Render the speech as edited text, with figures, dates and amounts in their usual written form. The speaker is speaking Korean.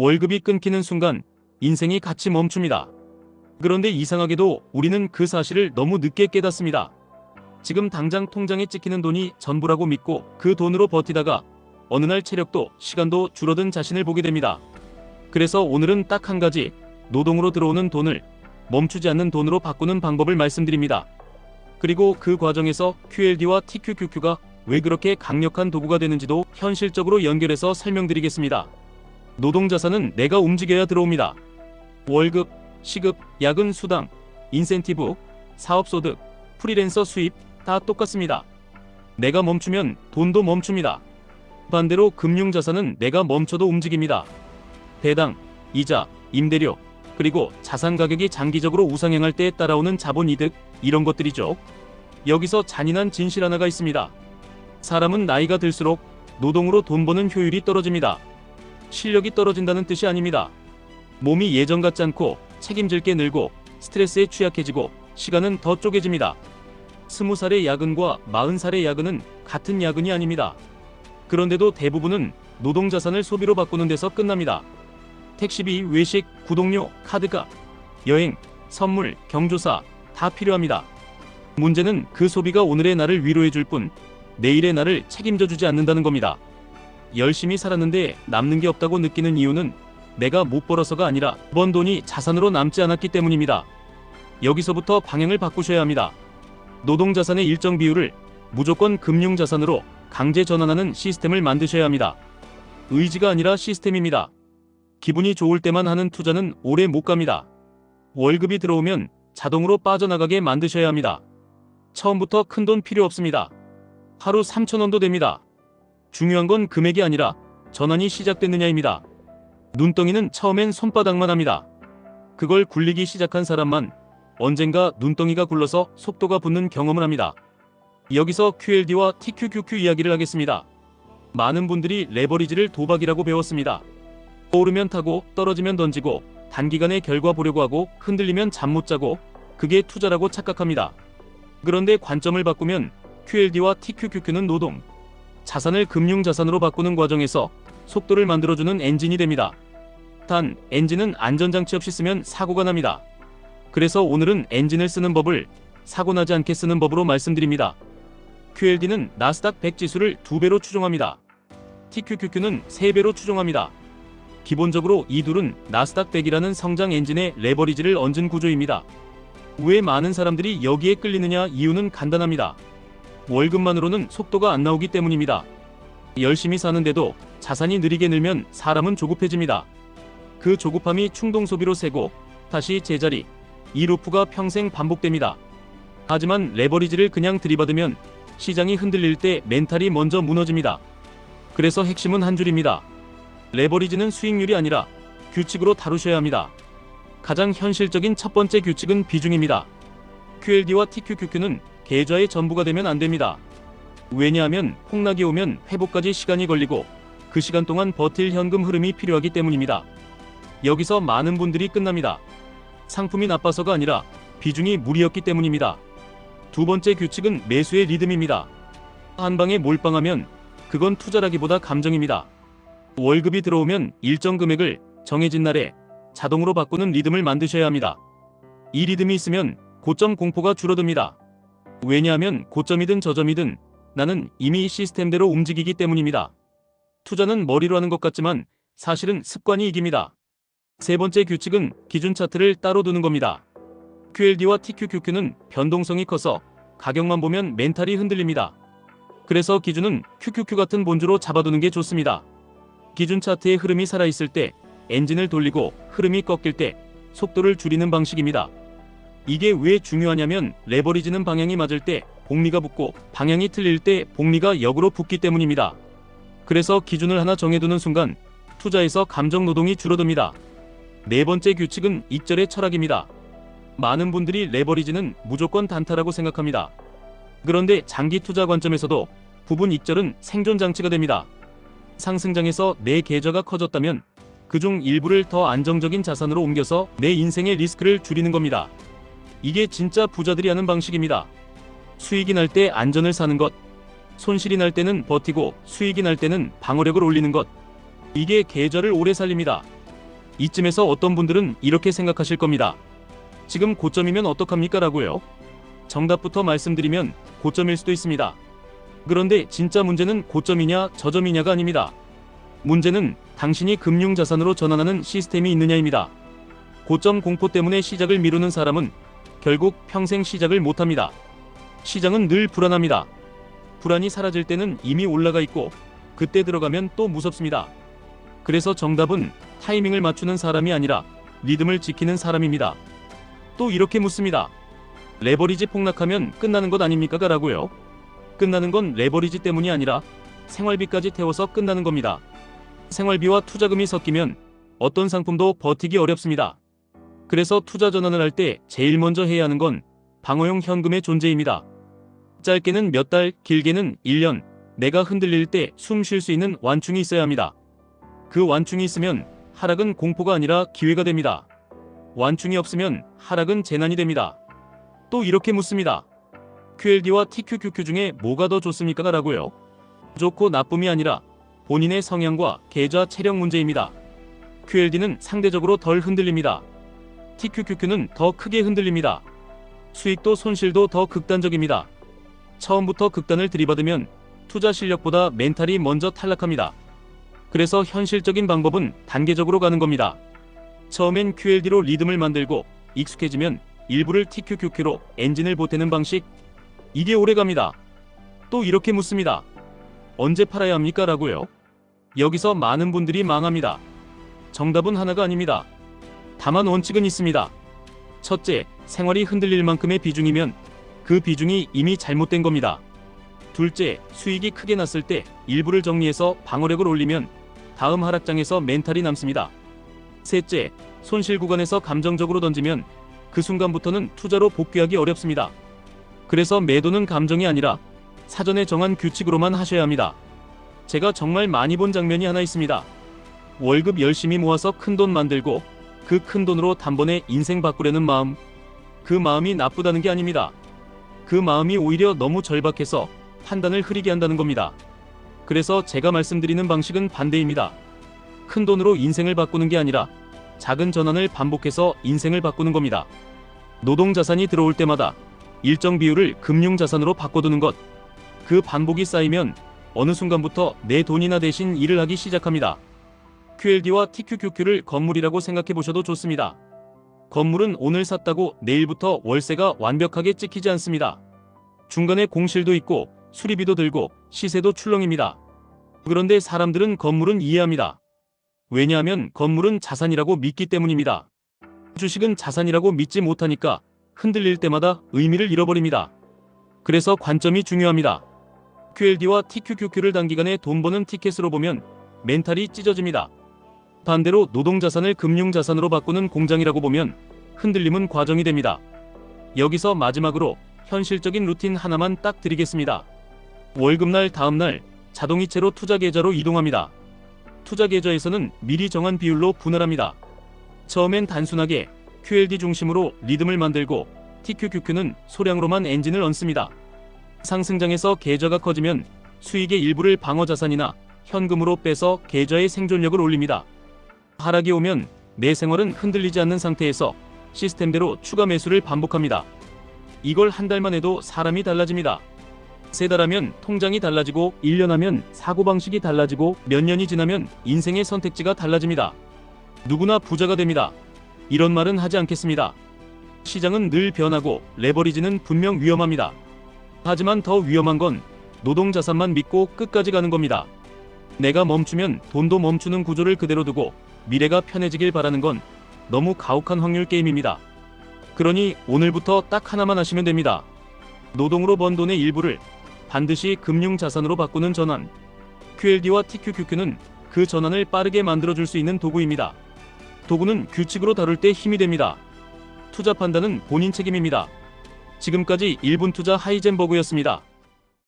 월급이 끊기는 순간 인생이 같이 멈춥니다. 그런데 이상하게도 우리는 그 사실을 너무 늦게 깨닫습니다. 지금 당장 통장에 찍히는 돈이 전부라고 믿고 그 돈으로 버티다가 어느 날 체력도 시간도 줄어든 자신을 보게 됩니다. 그래서 오늘은 딱 한 가지, 노동으로 들어오는 돈을 멈추지 않는 돈으로 바꾸는 방법을 말씀드립니다. 그리고 그 과정에서 QLD와 TQQQ가 왜 그렇게 강력한 도구가 되는지도 현실적으로 연결해서 설명드리겠습니다. 노동자산은 내가 움직여야 들어옵니다. 월급, 시급, 야근 수당, 인센티브, 사업소득, 프리랜서 수입 다 똑같습니다. 내가 멈추면 돈도 멈춥니다. 반대로 금융자산은 내가 멈춰도 움직입니다. 배당, 이자, 임대료, 그리고 자산 가격이 장기적으로 우상향할 때 따라오는 자본 이득, 이런 것들이죠. 여기서 잔인한 진실 하나가 있습니다. 사람은 나이가 들수록 노동으로 돈 버는 효율이 떨어집니다. 실력이 떨어진다는 뜻이 아닙니다. 몸이 예전 같지 않고 책임질 게 늘고 스트레스에 취약해지고 시간은 더 쪼개집니다. 20살의 야근과 40살의 야근은 같은 야근이 아닙니다. 그런데도 대부분은 노동자산을 소비로 바꾸는 데서 끝납니다. 택시비, 외식, 구독료, 카드값, 여행, 선물, 경조사 다 필요합니다. 문제는 그 소비가 오늘의 나를 위로해줄 뿐 내일의 나를 책임져주지 않는다는 겁니다. 열심히 살았는데 남는 게 없다고 느끼는 이유는 내가 못 벌어서가 아니라 번 돈이 자산으로 남지 않았기 때문입니다. 여기서부터 방향을 바꾸셔야 합니다. 노동자산의 일정 비율을 무조건 금융자산으로 강제 전환하는 시스템을 만드셔야 합니다. 의지가 아니라 시스템입니다. 기분이 좋을 때만 하는 투자는 오래 못 갑니다. 월급이 들어오면 자동으로 빠져나가게 만드셔야 합니다. 처음부터 큰 돈 필요 없습니다. 하루 3,000원도 됩니다. 중요한 건 금액이 아니라 전환이 시작됐느냐입니다. 눈덩이는 처음엔 손바닥만 합니다. 그걸 굴리기 시작한 사람만 언젠가 눈덩이가 굴러서 속도가 붙는 경험을 합니다. 여기서 QLD와 TQQQ 이야기를 하겠습니다. 많은 분들이 레버리지를 도박이라고 배웠습니다. 오르면 타고 떨어지면 던지고 단기간에 결과 보려고 하고 흔들리면 잠 못 자고 그게 투자라고 착각합니다. 그런데 관점을 바꾸면 QLD와 TQQQ는 노동, 자산을 금융자산으로 바꾸는 과정에서 속도를 만들어주는 엔진이 됩니다. 단, 엔진은 안전장치 없이 쓰면 사고가 납니다. 그래서 오늘은 엔진을 쓰는 법을 사고나지 않게 쓰는 법으로 말씀드립니다. QLD는 나스닥 100 지수를 2배로 추종합니다. TQQQ는 3배로 추종합니다. 기본적으로 이 둘은 나스닥 100이라는 성장 엔진에 레버리지를 얹은 구조입니다. 왜 많은 사람들이 여기에 끌리느냐? 이유는 간단합니다. 월급만으로는 속도가 안 나오기 때문입니다. 열심히 사는데도 자산이 느리게 늘면 사람은 조급해집니다. 그 조급함이 충동소비로 새고 다시 제자리, 이 루프가 평생 반복됩니다. 하지만 레버리지를 그냥 들이받으면 시장이 흔들릴 때 멘탈이 먼저 무너집니다. 그래서 핵심은 한 줄입니다. 레버리지는 수익률이 아니라 규칙으로 다루셔야 합니다. 가장 현실적인 첫 번째 규칙은 비중입니다. QLD와 TQQQ는 계좌의 전부가 되면 안 됩니다. 왜냐하면 폭락이 오면 회복까지 시간이 걸리고 그 시간 동안 버틸 현금 흐름이 필요하기 때문입니다. 여기서 많은 분들이 끝납니다. 상품이 나빠서가 아니라 비중이 무리였기 때문입니다. 두 번째 규칙은 매수의 리듬입니다. 한 방에 몰빵하면 그건 투자라기보다 감정입니다. 월급이 들어오면 일정 금액을 정해진 날에 자동으로 바꾸는 리듬을 만드셔야 합니다. 이 리듬이 있으면 고점 공포가 줄어듭니다. 왜냐하면 고점이든 저점이든 나는 이미 시스템대로 움직이기 때문입니다. 투자는 머리로 하는 것 같지만 사실은 습관이 이깁니다. 세 번째 규칙은 기준 차트를 따로 두는 겁니다. QLD와 TQQQ는 변동성이 커서 가격만 보면 멘탈이 흔들립니다. 그래서 기준은 QQQ 같은 본주로 잡아두는 게 좋습니다. 기준 차트의 흐름이 살아있을 때 엔진을 돌리고 흐름이 꺾일 때 속도를 줄이는 방식입니다. 이게 왜 중요하냐면 레버리지는 방향이 맞을 때 복리가 붙고 방향이 틀릴 때 복리가 역으로 붙기 때문입니다. 그래서 기준을 하나 정해두는 순간 투자에서 감정 노동이 줄어듭니다. 네 번째 규칙은 익절의 철학입니다. 많은 분들이 레버리지는 무조건 단타라고 생각합니다. 그런데 장기 투자 관점에서도 부분 익절은 생존 장치가 됩니다. 상승장에서 내 계좌가 커졌다면 그중 일부를 더 안정적인 자산으로 옮겨서 내 인생의 리스크를 줄이는 겁니다. 이게 진짜 부자들이 하는 방식입니다. 수익이 날 때 안전을 사는 것, 손실이 날 때는 버티고 수익이 날 때는 방어력을 올리는 것. 이게 계좌를 오래 살립니다. 이쯤에서 어떤 분들은 이렇게 생각하실 겁니다. 지금 고점이면 어떡합니까? 라고요. 정답부터 말씀드리면 고점일 수도 있습니다. 그런데 진짜 문제는 고점이냐 저점이냐가 아닙니다. 문제는 당신이 금융자산으로 전환하는 시스템이 있느냐입니다. 고점 공포 때문에 시작을 미루는 사람은 결국 평생 시작을 못합니다. 시장은 늘 불안합니다. 불안이 사라질 때는 이미 올라가 있고 그때 들어가면 또 무섭습니다. 그래서 정답은 타이밍을 맞추는 사람이 아니라 리듬을 지키는 사람입니다. 또 이렇게 묻습니다. 레버리지 폭락하면 끝나는 것 아닙니까? 라고요. 끝나는 건 레버리지 때문이 아니라 생활비까지 태워서 끝나는 겁니다. 생활비와 투자금이 섞이면 어떤 상품도 버티기 어렵습니다. 그래서 투자 전환을 할 때 제일 먼저 해야 하는 건 방어용 현금의 존재입니다. 짧게는 몇 달, 길게는 1년, 내가 흔들릴 때 숨 쉴 수 있는 완충이 있어야 합니다. 그 완충이 있으면 하락은 공포가 아니라 기회가 됩니다. 완충이 없으면 하락은 재난이 됩니다. 또 이렇게 묻습니다. QLD와 TQQQ 중에 뭐가 더 좋습니까? 라고요. 좋고 나쁨이 아니라 본인의 성향과 계좌 체력 문제입니다. QLD는 상대적으로 덜 흔들립니다. TQQQ는 더 크게 흔들립니다. 수익도 손실도 더 극단적입니다. 처음부터 극단을 들이받으면 투자 실력보다 멘탈이 먼저 탈락합니다. 그래서 현실적인 방법은 단계적으로 가는 겁니다. 처음엔 QLD로 리듬을 만들고 익숙해지면 일부를 TQQQ로 엔진을 보태는 방식. 이게 오래갑니다. 또 이렇게 묻습니다. 언제 팔아야 합니까? 라고요. 여기서 많은 분들이 망합니다. 정답은 하나가 아닙니다. 다만 원칙은 있습니다. 첫째, 생활이 흔들릴 만큼의 비중이면 그 비중이 이미 잘못된 겁니다. 둘째, 수익이 크게 났을 때 일부를 정리해서 방어력을 올리면 다음 하락장에서 멘탈이 남습니다. 셋째, 손실 구간에서 감정적으로 던지면 그 순간부터는 투자로 복귀하기 어렵습니다. 그래서 매도는 감정이 아니라 사전에 정한 규칙으로만 하셔야 합니다. 제가 정말 많이 본 장면이 하나 있습니다. 월급 열심히 모아서 큰돈 만들고 그 큰돈으로 단번에 인생 바꾸려는 마음. 그 마음이 나쁘다는 게 아닙니다. 그 마음이 오히려 너무 절박해서 판단을 흐리게 한다는 겁니다. 그래서 제가 말씀드리는 방식은 반대입니다. 큰돈으로 인생을 바꾸는 게 아니라 작은 전환을 반복해서 인생을 바꾸는 겁니다. 노동자산이 들어올 때마다 일정 비율을 금융자산으로 바꿔두는 것. 그 반복이 쌓이면 어느 순간부터 내 돈이나 대신 일을 하기 시작합니다. QLD와 TQQQ를 건물이라고 생각해 보셔도 좋습니다. 건물은 오늘 샀다고 내일부터 월세가 완벽하게 찍히지 않습니다. 중간에 공실도 있고 수리비도 들고 시세도 출렁입니다. 그런데 사람들은 건물은 이해합니다. 왜냐하면 건물은 자산이라고 믿기 때문입니다. 주식은 자산이라고 믿지 못하니까 흔들릴 때마다 의미를 잃어버립니다. 그래서 관점이 중요합니다. QLD와 TQQQ를 단기간에 돈 버는 티켓으로 보면 멘탈이 찢어집니다. 반대로 노동자산을 금융자산으로 바꾸는 공장이라고 보면 흔들림은 과정이 됩니다. 여기서 마지막으로 현실적인 루틴 하나만 딱 드리겠습니다. 월급날 다음날 자동이체로 투자계좌로 이동합니다. 투자계좌에서는 미리 정한 비율로 분할합니다. 처음엔 단순하게 QLD 중심으로 리듬을 만들고 TQQQ는 소량으로만 엔진을 얹습니다. 상승장에서 계좌가 커지면 수익의 일부를 방어자산이나 현금으로 빼서 계좌의 생존력을 올립니다. 하락이 오면 내 생활은 흔들리지 않는 상태에서 시스템대로 추가 매수를 반복합니다. 이걸 한 달만 해도 사람이 달라집니다. 3달 하면 통장이 달라지고 1년 하면 사고방식이 달라지고 몇 년이 지나면 인생의 선택지가 달라집니다. 누구나 부자가 됩니다. 이런 말은 하지 않겠습니다. 시장은 늘 변하고 레버리지는 분명 위험합니다. 하지만 더 위험한 건 노동자산만 믿고 끝까지 가는 겁니다. 내가 멈추면 돈도 멈추는 구조를 그대로 두고 미래가 편해지길 바라는 건 너무 가혹한 확률 게임입니다. 그러니 오늘부터 딱 하나만 하시면 됩니다. 노동으로 번 돈의 일부를 반드시 금융자산으로 바꾸는 전환. QLD와 TQQQ는 그 전환을 빠르게 만들어줄 수 있는 도구입니다. 도구는 규칙으로 다룰 때 힘이 됩니다. 투자 판단은 본인 책임입니다. 지금까지 1분 투자 하이젠버그였습니다.